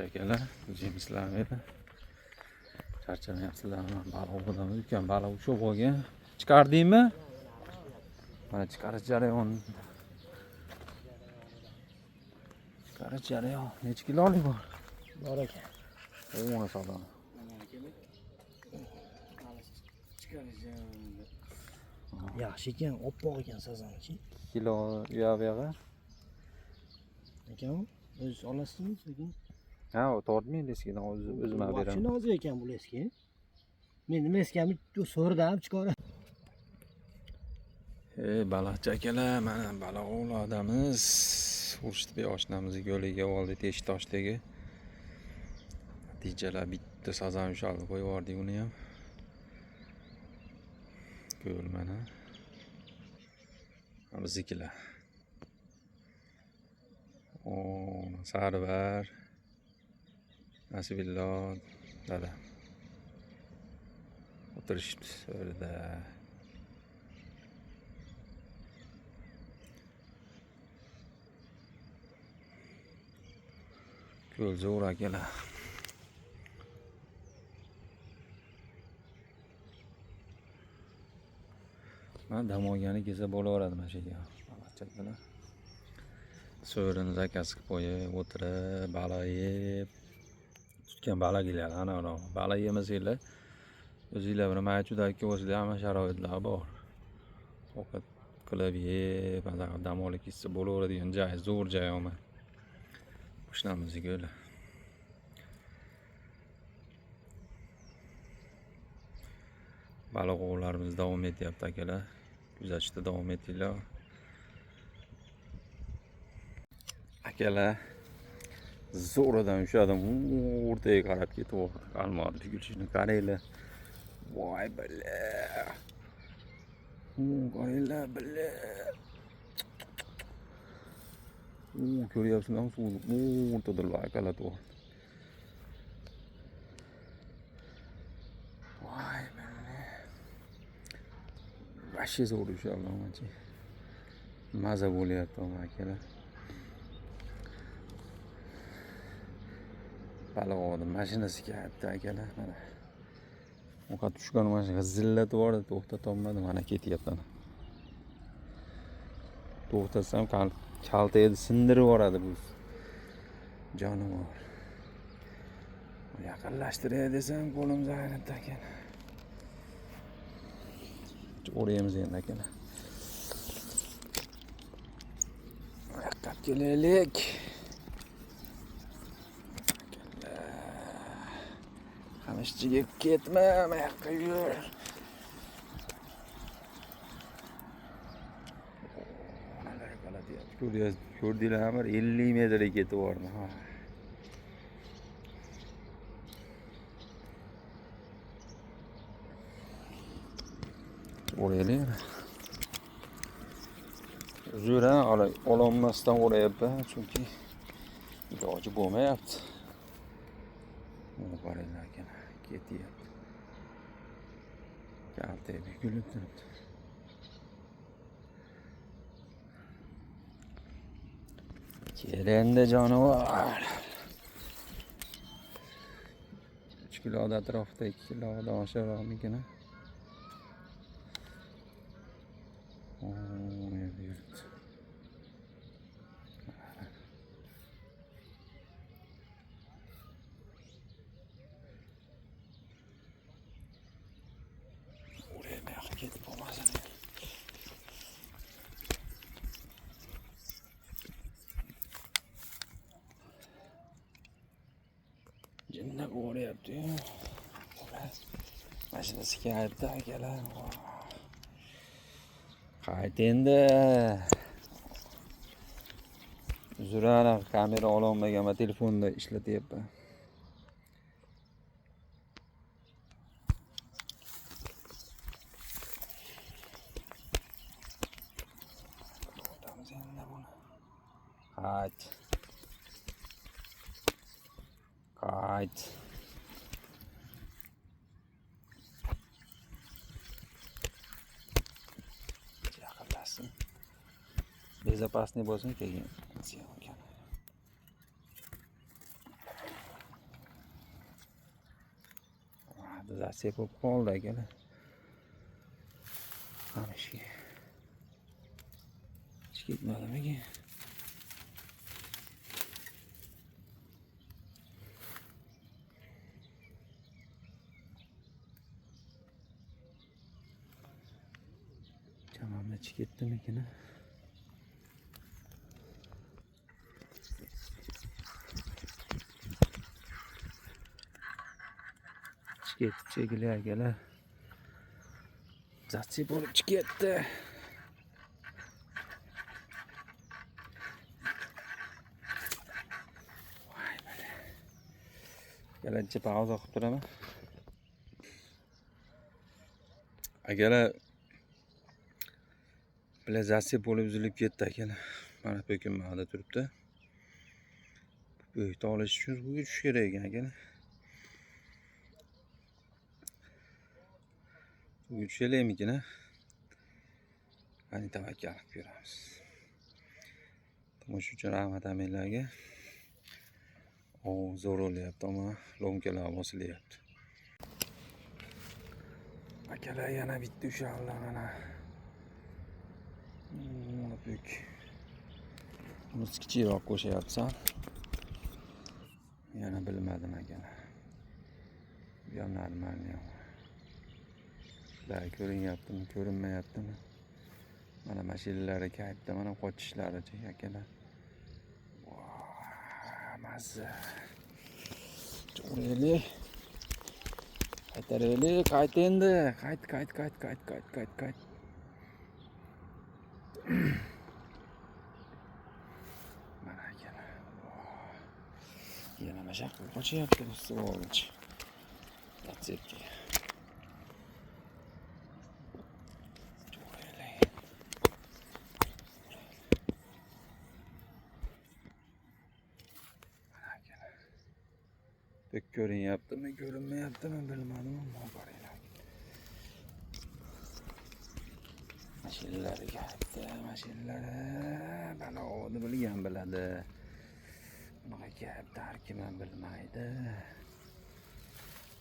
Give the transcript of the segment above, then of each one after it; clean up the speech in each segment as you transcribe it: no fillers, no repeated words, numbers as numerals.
Akalar, jemizlarni charchamayapsizlarmi? Baliq bilan ulkan baliq ushib olgan. Chiqardingmi? Mana chiqarish jarayoni. Chiqarish jarayoni. Necha kilolik bor? Bor ekan. O'g'ni sog'dan. Chiqarish jarayonida. Yaxshi ekan, oppoq ekan sazonchi. Kilo yo'q-yo'g'a. Ekan, o'zingiz olasizmi sekin? Ha, tortmaydi eskidan o'zim beraman. Вообще nozik ekan bu leski. Men nima eskamni so'rdan chiqaraman. Baliqchi akalar, mana baliq ovladamiz. Urishdi oshnamizni yo'liga oldi teshik toshdagi. Natijalar bitta sazan ushalni qo'yib yubordik uni ham. Ko'l mana. Biznikilar. Sarvar. Nasibillo dada. O'tirishibdi o'rda. Ko'l zo'r akalar. Mana dam olgani kelsa bo'laveradi mana shu yerga. Baliqchilar. So'rini zakaz qilib qo'yib, o'tirib, baliq yeb, tutgan baliqlar, ana baliq yemasanglar, o'zinglar bir maychudagi o'zinglar hamma sharoitlar bor. Ovqat qilib yeb, dam olib ketsa bo'laveradigan joy, zo'r joy ama. Oshnamizga o'la. Baliq ovlarimiz davom etyapti akalar. Kuzatishda davom etinglar. Akalar, zo'ridan ushladim. O'rtaga qarab ketyapti. Qalmoqni tugilishini qaranglar. Voy billa. Qaranglar billa. Ko'ryapsizlarmi? Suvni o'rtada loyqalar to'g'ri. Voy billa. Vashi zo'r ushladim menchi. Maza bo'lyapti akalar. Baliq oldim, mashinasi kelyapti akalar. Mana. Ovqat tushgan mashina zillatib yubordi, to'xtatolmadim, mana ketyapti. To'xtatsam kaltaydi, sindirib yuboradi bu jonivor. Yaqinlashtiray desam, qo'lim zaynatdi akalar. O'raymiz endi akalar. Yo'qqa kelaylik. Qamishchiga ketma, mana yoqqa yur. Ko'rdinglarmi? 50 metrga ketib bordi. O'raylik. Uzr, ololmasdan o'rayapman, chunki iloji bo'lmayapti. Mana qaranglar akalar, ketyapti. Kaltay bukilib turibdi. Kelindi jonivor. 3 kilodan atrofida, 2 kilodan oshiqroqmikin. Ketib bo'lmasin. Jinni o'rayapti. Mashinasi kelyapti akalar. Qayt endi. Uzrana kamera ololmaganman, telefonda ishlatyapman. Qayt. Qayt. Yaqinlashsin. Безопасный bo'lsin keyin. Zasep bo'lib qoldi akalar. Mana ishga. Hech ketmadimikin? Chamamda ichi ketdimikin? Ketdi shekilli akalar. Zasep bo'lib chiqyapti. Voy mana. Akalarcha pauza qilib turaman. Akalar bilan zasep bo'lib uzilib ketdi akalar. Mana po'kinmada turibdi. Bo'yni olish uchun suvga tushish kerak ekan akalar. Suvga tushalaymikin ha? Qani tavakkal qilib ko'ramiz. Tomosha uchun rahmat hammalarga. Zo'r bo'lyapti, ammo lomkalar bosilyapti. Akalar yana bitta ushallar mana. Mana büyük. Bunu kichikroq qo'shyapsan. Yana bilmadim akalar. Bu ham normalniy. Sizlar ko'rinyaptimi, ko'rinmayaptimi? Mana mashinalari kaytda, mana qochishlaricha akalar. Mazza. Jo'raylik. Qaytaraylik, qayt endi. Qayt. Mana akalar. Yana mashaq qochyapti bu svolish. Zatsepga. Pek ko'rinyaptimi, ko'rinmayaptimi bilmadim, ammo qaranglar. Mashinalari kelibdi, mashinalari. Baloni bilgan biladi. Bunaqa kelibdi, har kim ham bilmaydi.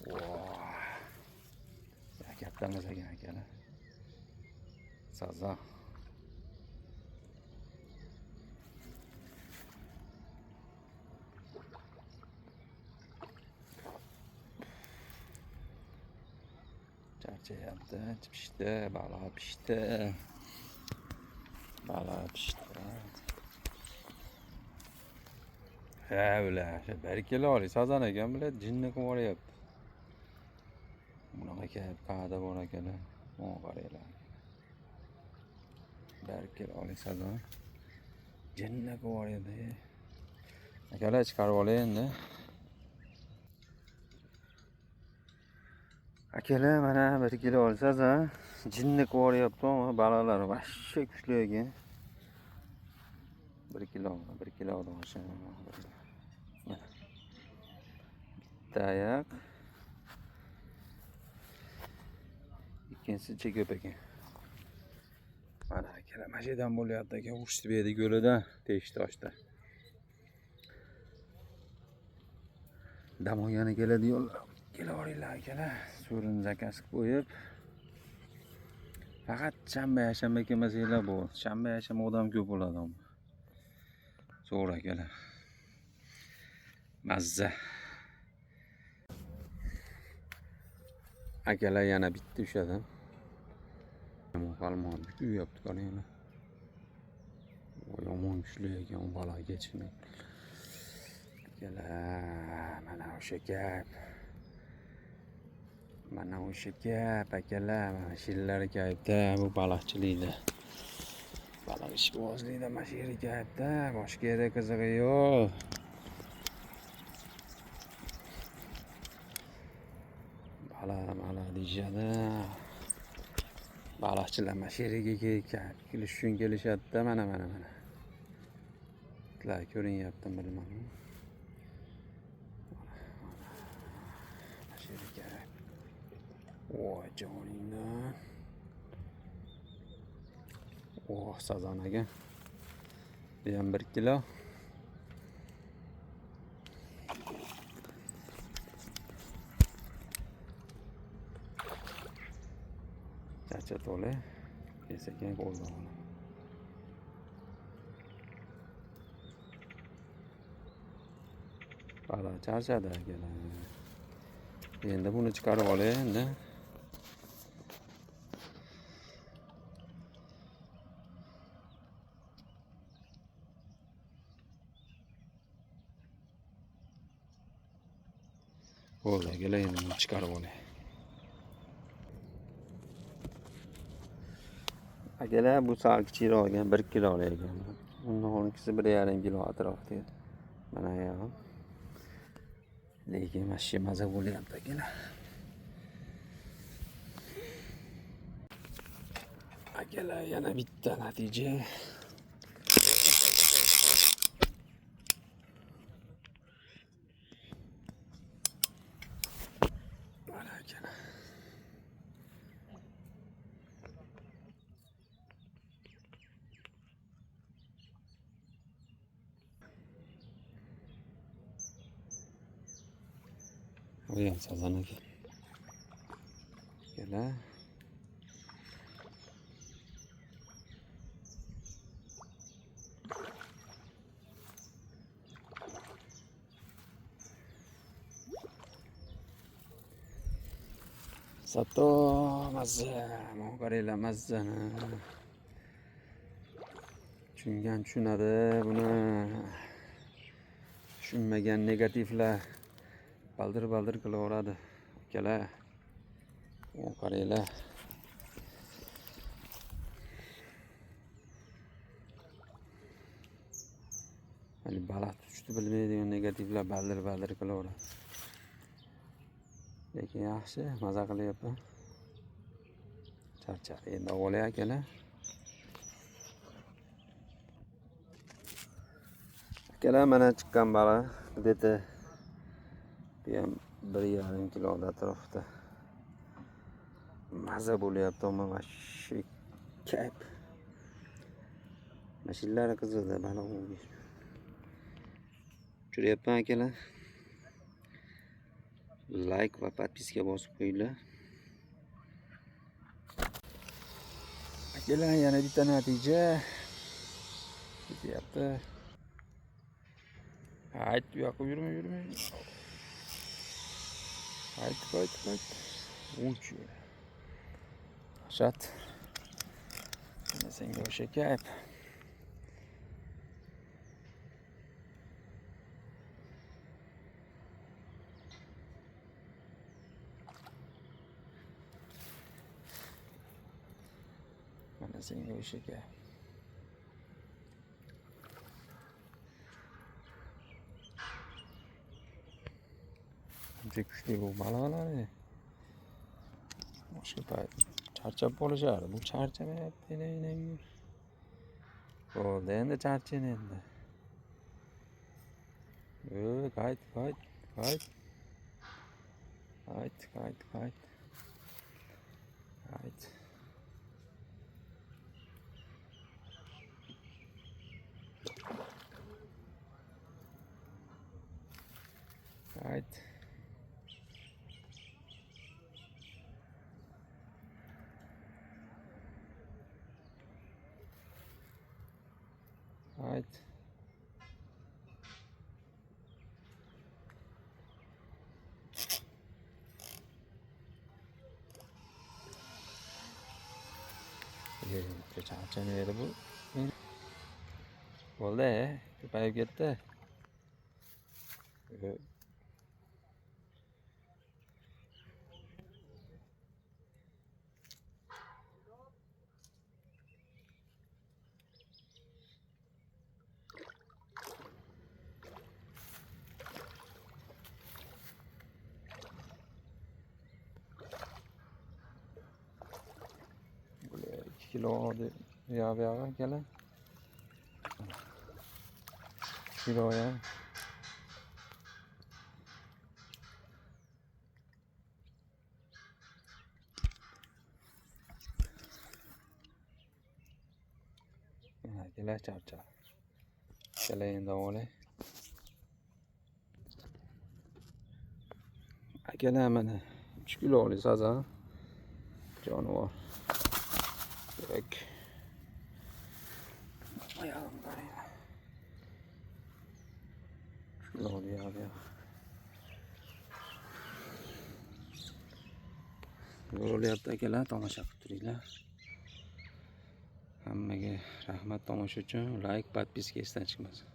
Voh. Kattamiz ekan akalar. Sazan. Charchayapti, pishdi, baliq pishdi. Ha, ular bir kilo oling, sazan ekan bular jinni qilib yuboryapti. Bunaqa kelib qada bor akalar. Mana qaranglar. Bir kilo oling sazan. Jinni qilib yuboryapti. Akalar chiqarib olay endi. Akalar mana 1 kilo olsangiz, jinni qilib yuboryapti, ammo baliqlar vashsha kuchli ekan. 1 kilodan oshadi. Bitta oyoq. Ikkinchisi ko'p ekan. Mana akalar mashadan bo'lyapti ekan, urishib berdi yo'lidan, Teshtoshda. Dam olgani keladi yo'llar. Kelaveringlar akalar. Suvni zakaz qilib qo'yib. Faqat shanba kelmasanglar bu. Shanba odam ko'p bo'ladi. Zo'r akalar. Mazza. Akalar yana bitta ushadim. Qalmon uyapti qaranglar. Yomon kuchli ekan, balo kechmi. Akalar, mana o'sha gap. Mana o'sha gap akalar, mana shillar gapda bu baliqchilikda. Baliq ishqibozlikda mana shu yerga gapda, boshqa yerda qizig'i yo'q. Baliq deyishadi. Baliqchilar mana shu yerga kelish uchun kelishadi-da, mana. Sizlar ko'rinyaptimi bilmadim. Voy joningdan. Sazan ekan. Bu ham 1 kilo. Balacha to'la. Kesakan qo'ldan olaman. Bala charchadi akalar. Endi buni chiqarib olay endi. Bo'ldi akalar, endi buni chiqarib olay. Akalar, bu sal kichikroq ekan, 1 kilolik ekan. Undonkisi 1,5 kilo atrofida. Mana ham. Lekin mashina maza bo'lyapti akalar. Akalar, yana bitta natija. Mana akalar. Bu ham sazan ekan. Akalar. Sato mazza, qaranglar mazzani. Tushungan tushunadi buni. Tushunmagan negativlar baldir qilaveradi. Akalar, qaranglar. Hali baliq tutishni bilmaydigan negativlar baldir qilaveradi. Lekin yaxshi, maza qilyapman. Charchadi. Endi olay akalar. Akalar, mana chiqqan baliq. Deta bu ham 1,5 kilo atrofida. Maza bo'lyapti, mana shu kayf. Mashinlar qizidi baliq bo'ldi. Ko'ryapman akalar. Like va podpiska bosib qo'yinglar. Akalar, yana bitta natija ketyapti. Hayt, bu yoqqa yurma. Hayt. Uch. Shat. Mana senga o'sha kayf. Mana senga o'sha kayf. Juda kuchli bu baliqlar. Boshqa payt charchab bo'lishardi. Bu charchamayapti endi. Bo'ldi, endi charchaydi endi. Qayt. Charchamaydi bu. Bo'ldi, ko'payib ketdi. Kilo ya gel. Kilo ya. Gel charcha. Gel endi olay. Gel mana 3 kiloli sazan. Jonivor. Tak. Ayağım karaya. Şurada oluyor abi ya. Yo'rulyapti akalar, tomosha qilib turinglar. Hammaga rahmat tomosha uchun. Like, podpiska esdan chiqmasin.